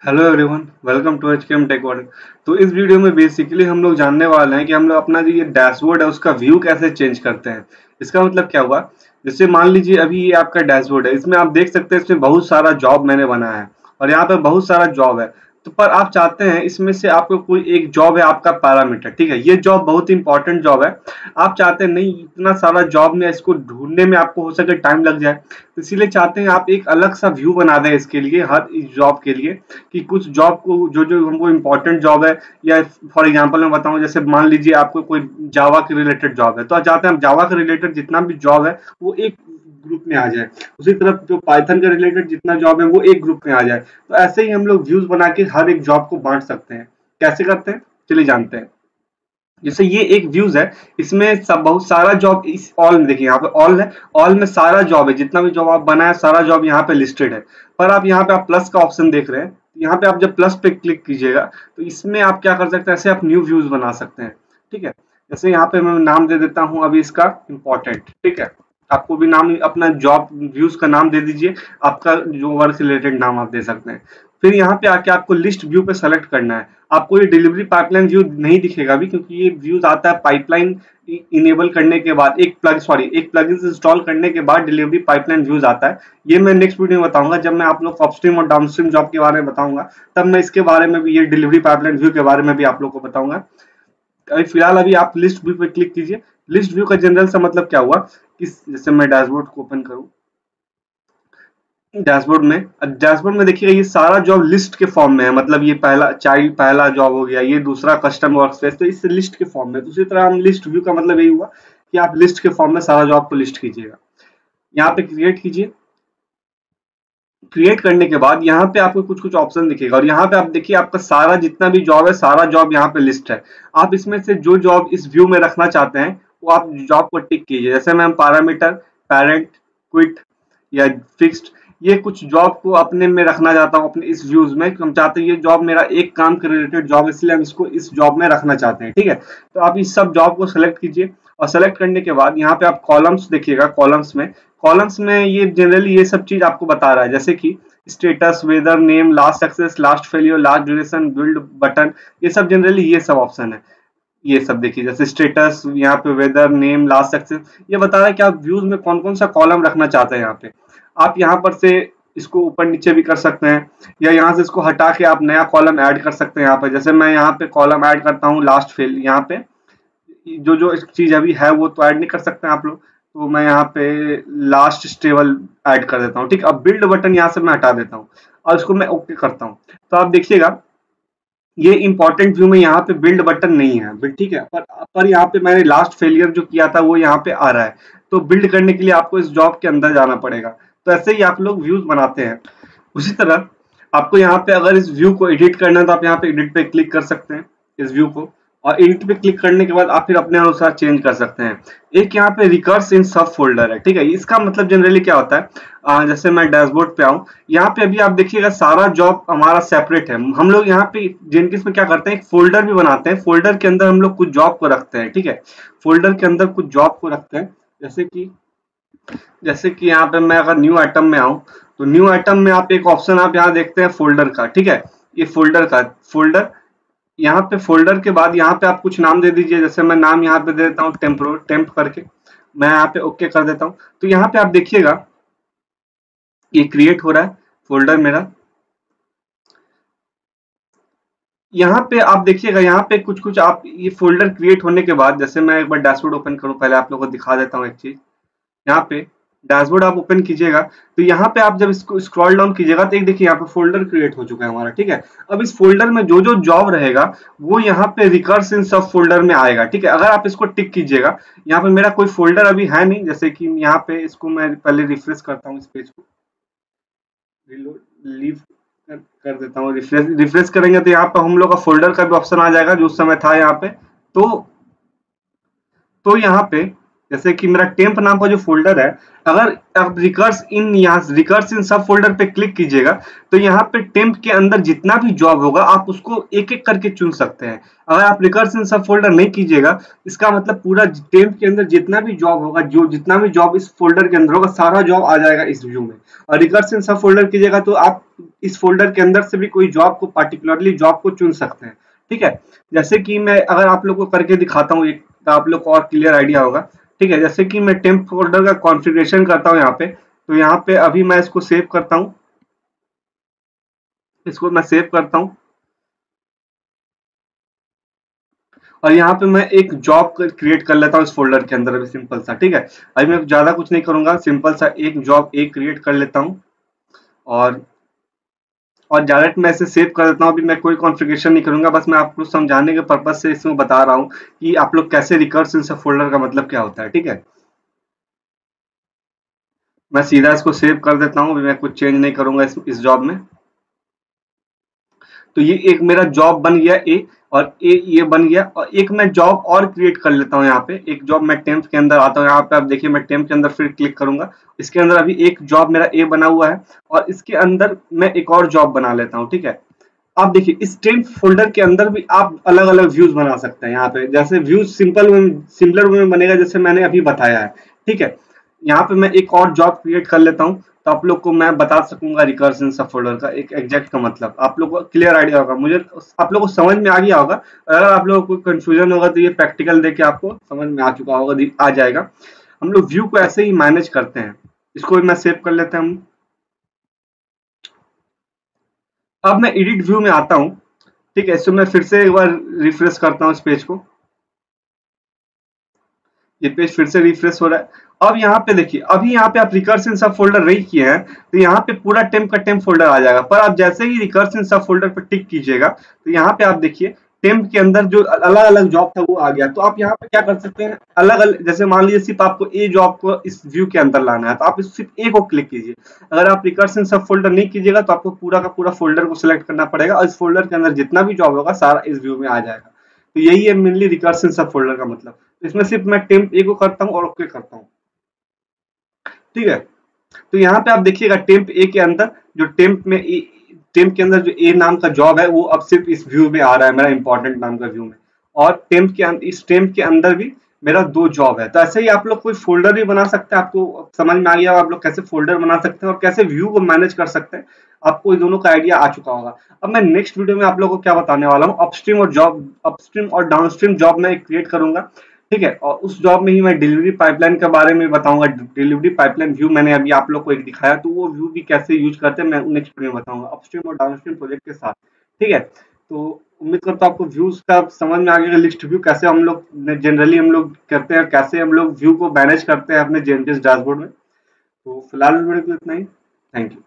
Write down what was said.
Hello everyone, welcome to HKM tech world. तो इस video में बेसिकली हम लोग जानने वाले हैं कि हम लोग अपना जो ये डैशबोर्ड है उसका व्यू कैसे चेंज करते हैं। इसका मतलब क्या हुआ, जैसे मान लीजिए अभी ये आपका डैशबोर्ड है, इसमें आप देख सकते हैं इसमें बहुत सारा जॉब मैंने बनाया है और यहाँ पे बहुत सारा जॉब है। तो पर आप चाहते हैं इसमें से आपको कोई एक जॉब है आपका पैरामीटर, ठीक है, ये जॉब बहुत इंपॉर्टेंट जॉब है। आप चाहते हैं नहीं इतना सारा जॉब में इसको ढूंढने में आपको हो सके टाइम लग जाए, तो इसीलिए चाहते हैं आप एक अलग सा व्यू बना दें इसके लिए, हर इस जॉब के लिए कि कुछ जॉब को जो जो हमको इम्पोर्टेंट जॉब है, या फॉर एग्जांपल मैं बताऊं, जैसे मान लीजिए आपको कोई जावा के रिलेटेड जॉब है तो आप चाहते हैं जावा के रिलेटेड जितना भी जॉब है वो एक ग्रुप में आ जाए। उसी तरफ जो पाइथन के रिलेटेड जितना जॉब है वो एक ग्रुप में आ जाए। तो ऐसे ही हम लोग व्यूज बना के हर एक जॉब को बांट सकते हैं। कैसे करते हैं चलिए जानते हैं। जैसे ये एक व्यूज है, इसमें सब बहुत सारा जॉब इस ऑल में देखिए, यहाँ पे ऑल है, ऑल में सारा जॉब है, जितना भी जॉब आप बनाया सारा जॉब यहाँ पे लिस्टेड है। पर आप यहाँ पे आप प्लस का ऑप्शन देख रहे हैं, यहाँ पे आप जब प्लस पे क्लिक कीजिएगा तो इसमें आप क्या कर सकते हैं, ऐसे आप न्यू व्यूज बना सकते हैं। ठीक है, जैसे यहाँ पे मैं नाम दे देता हूँ अभी इसका इम्पोर्टेंट। ठीक है, आपको भी नाम अपना जॉब व्यूज का नाम दे दीजिए, आपका जो वर्क रिलेटेड नाम आप दे सकते हैं। फिर यहाँ पे आके आपको लिस्ट व्यू पे सेलेक्ट करना है। आपको ये डिलीवरी पाइपलाइन व्यू नहीं दिखेगा अभी, क्योंकि ये व्यूज आता है पाइपलाइन इनेबल करने के बाद, एक प्लगइन इंस्टॉल करने के बाद डिलीवरी पाइपलाइन व्यूज आता है। ये मैं नेक्स्ट वीडियो में बताऊंगा, जब मैं आप लोग अपस्ट्रीम और डाउनस्ट्रीम जॉब के बारे में बताऊंगा, तब मैं इसके बारे में भी, ये डिलीवरी पाइपलाइन व्यू के बारे में भी आप लोग को बताऊंगा। अभी फिलहाल अभी आप लिस्ट व्यू पे क्लिक कीजिए। लिस्ट व्यू का जनरल सा मतलब क्या हुआ कि जैसे मैं डैशबोर्ड को ओपन करूं, डैशबोर्ड में देखिएगा ये सारा जॉब लिस्ट के फॉर्म में है, मतलब ये पहला चाइल्ड पहला जॉब हो गया, ये दूसरा कस्टम वर्कस्पेस, तो इस लिस्ट के फॉर्म में। दूसरी तरह हम लिस्ट व्यू का मतलब यही हुआ कि आप लिस्ट के फॉर्म में सारा जॉब को लिस्ट कीजिएगा। यहाँ पे क्रिएट कीजिए। क्रिएट करने के बाद यहाँ पे आपको कुछ कुछ ऑप्शन दिखेगा और यहाँ पे आप देखिए आपका सारा जितना भी जॉब है सारा जॉब यहाँ पे लिस्ट है। आप इसमें से जो जॉब इस व्यू में रखना चाहते हैं वो आप जॉब को टिक कीजिए। जैसे मैं पैरामीटर, पेरेंट, क्विट या फिक्स्ड, ये कुछ जॉब को अपने में रखना चाहता हूँ अपने इस व्यूज में। हम चाहते हैं ये जॉब मेरा एक काम के रिलेटेड जॉब, इसलिए हम इसको इस जॉब में रखना चाहते हैं। ठीक है, तो आप इस सब जॉब को सिलेक्ट कीजिए और सेलेक्ट करने के बाद यहाँ पे आप कॉलम्स देखिएगा। कॉलम्स में ये जनरली ये सब चीज आपको बता रहा है, जैसे कि status, weather, name, last success, last failure, last duration, build button, ये सब जनरली ये सब ऑप्शन है। ये सब देखिए, जैसे स्टेटस, यहाँ पे वेदर, नेम, लास्ट सक्सेस, ये बता रहा है कि आप व्यूज में कौन कौन सा कॉलम रखना चाहते हैं। यहाँ पे आप यहाँ पर से इसको ऊपर नीचे भी कर सकते हैं, या यहाँ से इसको हटा के आप नया कॉलम ऐड कर सकते हैं। यहाँ पे जैसे मैं यहाँ पे कॉलम ऐड करता हूँ लास्ट फेल, यहाँ पे जो जो चीज अभी है वो तो ऐड नहीं कर सकते हैं आप लोग, तो मैं यहाँ पे लास्ट स्टेबल ऐड कर देता हूँ। ठीक, अब बिल्ड बटन यहाँ से मैं हटा देता हूँ और इसको मैं ओके करता हूँ। तो आप देखिएगा ये इंपॉर्टेंट व्यू में यहाँ पे बिल्ड बटन नहीं है, ठीक है, पर यहाँ पे मैंने लास्ट फेलियर जो किया था वो यहाँ पे आ रहा है। तो बिल्ड करने के लिए आपको इस जॉब के अंदर जाना पड़ेगा। तो ऐसे ही आप लोग व्यूज बनाते हैं। उसी तरह आपको यहाँ पे अगर इस व्यू को एडिट करना है तो आप यहाँ पे एडिट पे क्लिक कर सकते हैं इस व्यू को, और एडिट पे क्लिक करने के बाद आप फिर अपने अनुसार चेंज कर सकते हैं। एक यहाँ पे रिकर्स इन सब फोल्डर है। ठीक है, इसका मतलब जनरली क्या होता है, जैसे मैं डैशबोर्ड पे आऊँ, यहाँ पे अभी आप देखिएगा सारा जॉब हमारा सेपरेट है। हम लोग यहाँ पे जेनकिस में क्या करते हैं, एक फोल्डर भी बनाते हैं, फोल्डर के अंदर हम लोग कुछ जॉब को रखते हैं। ठीक है, फोल्डर के अंदर कुछ जॉब को रखते हैं, जैसे कि यहाँ पे मैं अगर न्यू आइटम में आऊं, तो न्यू आइटम में आप एक ऑप्शन आप यहाँ देखते हैं फोल्डर का। ठीक है, ये फोल्डर, यहाँ पे फोल्डर के बाद यहाँ पे आप कुछ नाम दे दीजिए। जैसे मैं नाम यहाँ पे दे देता हूँ टेम्प करके, मैं यहाँ पे ओके कर देता हूँ। तो यहाँ पे आप देखिएगा ये क्रिएट हो रहा है फोल्डर मेरा। यहाँ पे आप देखिएगा, यहाँ पे कुछ कुछ आप ये फोल्डर क्रिएट होने के बाद, जैसे मैं एक बार डैशबोर्ड ओपन करूँ, पहले आप लोगों को दिखा देता हूँ एक चीज। यहाँ पे डैशबोर्ड आप ओपन कीजिएगा तो यहाँ पे आप जब इसको स्क्रॉल डाउन कीजिएगा तो एक देखिए यहाँ पे फोल्डर क्रिएट हो चुका है हमारा। ठीक है, अब इस फोल्डर में जो जो जॉब रहेगा वो यहाँ पे रिकर्स इन सब फोल्डर में आएगा। ठीक है, अगर आप इसको टिक कीजिएगा, यहाँ पे मेरा कोई फोल्डर अभी है नहीं, जैसे कि यहाँ पे इसको मैं पहले रिफ्रेश करता हूँ, इस पेज को लीव कर देता हूँ। रिफ्रेश करेंगे तो यहाँ पे हम लोग का फोल्डर का भी ऑप्शन आ जाएगा जो उस समय था यहाँ पे। तो तो यहाँ पे जैसे कि मेरा टेम्प नाम का जो फोल्डर है, अगर आप रिकर्स इन सब फोल्डर पे क्लिक कीजिएगा तो यहाँ पे टेम्प के अंदर जितना भी जॉब होगा आप उसको एक एक करके चुन सकते हैं। अगर आप रिकर्स इन सब फोल्डर नहीं कीजिएगा, इसका मतलब पूरा टेम्प के अंदर जितना भी जॉब होगा, जो जितना भी जॉब इस फोल्डर के अंदर होगा, सारा जॉब आ जाएगा इस व्यू में। और रिकर्स इन सब फोल्डर कीजिएगा तो आप इस फोल्डर के अंदर से भी कोई जॉब को, पार्टिकुलरली जॉब को चुन सकते हैं। ठीक है, जैसे कि मैं अगर आप लोग को करके दिखाता हूँ एक, तो आप लोग को और क्लियर आइडिया होगा। ठीक है, जैसे कि मैं टेम्प फोल्डर का कॉन्फ़िगरेशन करता हूँ यहाँ पे, तो यहाँ पे अभी मैं इसको सेव करता हूँ, इसको मैं सेव करता हूँ और यहाँ पे मैं एक जॉब क्रिएट कर लेता हूँ इस फोल्डर के अंदर, अभी सिंपल सा। ठीक है, अभी मैं ज्यादा कुछ नहीं करूंगा, सिंपल सा एक जॉब एक क्रिएट कर लेता हूँ और डायरेक्ट मैं इसे सेव कर देता हूँ। अभी मैं कोई कॉन्फ़िगरेशन नहीं करूंगा, बस मैं आपको समझाने के पर्पज से इसमें बता रहा हूँ कि आप लोग कैसे रिकर्स इन सब फोल्डर का मतलब क्या होता है। ठीक है, मैं सीधा इसको सेव कर देता हूँ, अभी मैं कुछ चेंज नहीं करूंगा इस जॉब में। तो ये एक मेरा जॉब बन गया ए, और ए ये बन गया, और एक मैं जॉब और क्रिएट कर लेता हूँ यहाँ पे। एक जॉब मैं टेम्प के अंदर आता हूँ, यहाँ पे आप देखिए मैं टेम्प के अंदर फिर क्लिक करूंगा, इसके अंदर अभी एक जॉब मेरा ए बना हुआ है और इसके अंदर मैं एक और जॉब बना लेता हूँ। ठीक है, आप देखिए इस टेम्प फोल्डर के अंदर भी आप अलग अलग व्यूज बना सकते हैं। यहाँ पे जैसे व्यूज सिमिलर वे में बनेगा जैसे मैंने अभी बताया है। ठीक है, यहाँ पे मैं एक और जॉब क्रिएट कर लेता हूँ, तो आप लोग को मैं बता सकूंगा रिकर्सन सब फोल्डर का एक एग्जैक्ट का मतलब, आप लोग को क्लियर आइडिया होगा, मुझे आप लोग को समझ में आ गया होगा। अगर आप लोगों को कंफ्यूजन होगा तो ये प्रैक्टिकल देके आपको समझ में आ चुका होगा, आ जाएगा। हम लोग व्यू को ऐसे ही मैनेज करते हैं। इसको भी मैं सेव कर लेते हैं हम। अब मैं एडिट व्यू में आता हूँ। ठीक है, इसको मैं फिर से एक बार रिफ्रेश करता हूँ इस पेज को, ये पेज फिर से रिफ्रेश हो रहा है। अब यहाँ पे देखिए, अभी यहाँ पे आप रिकर्सिव सब फोल्डर नहीं किए हैं तो यहाँ पे पूरा टेम्प का टेम्प फोल्डर आ जाएगा, पर आप जैसे ही रिकर्सिव सब फोल्डर पर टिक कीजिएगा तो यहाँ पे आप देखिए टेम्प के अंदर जो अलग अलग जॉब था वो आ गया। तो आप यहाँ पे क्या कर सकते हैं, अलग अलग, जैसे मान लीजिए सिर्फ आपको ए जॉब को इस व्यू के अंदर लाना है तो आप सिर्फ ए को क्लिक कीजिए। अगर आप रिकर्सिव सब फोल्डर नहीं कीजिएगा तो आपको पूरा का पूरा फोल्डर को सिलेक्ट करना पड़ेगा और इस फोल्डर के अंदर जितना भी जॉब होगा सारा इस व्यू में आ जाएगा। तो यही है मेनली रिकर्सिव सब फोल्डर का मतलब। इसमें सिर्फ मैं टेम्प ए को करता हूँ और ओके करता हूँ। ठीक है, तो यहाँ पे आप देखिएगा टेम्प ए के अंदर जो टेम्प के अंदर जो ए नाम का जॉब है वो अब सिर्फ इस व्यू में आ रहा है, मेरा इंपॉर्टेंट नाम का व्यू में। और इस टेम्प के अंदर भी मेरा दो जॉब है। तो ऐसे ही आप लोग कोई फोल्डर भी बना सकते हैं, आपको समझ में आ गया आप लोग कैसे फोल्डर बना सकते हैं और कैसे व्यू को मैनेज कर सकते हैं, आपको इन दोनों का आइडिया आ चुका होगा। अब मैं नेक्स्ट वीडियो में आप लोगों को क्या बताने वाला हूँ, अपस्ट्रीम और डाउनस्ट्रीम जॉब मैं क्रिएट करूंगा। ठीक है, और उस जॉब में ही मैं डिलीवरी पाइपलाइन के बारे में बताऊंगा। डिलीवरी पाइपलाइन व्यू मैंने अभी आप लोग को एक दिखाया, तो वो व्यू भी कैसे यूज करते हैं मैं नेक्स्ट वीडियो में बताऊंगा अपस्ट्रीम और डाउनस्ट्रीम प्रोजेक्ट के साथ। ठीक है, तो उम्मीद करता हूँ आपको व्यूज का समझ में आ गया, लिस्ट व्यू कैसे हम लोग जनरली हम लोग करते हैं, कैसे हम लोग व्यू को मैनेज करते हैं अपने जेएनटीएस डैशबोर्ड में। तो फिलहाल वीडियो को इतना ही, थैंक यू।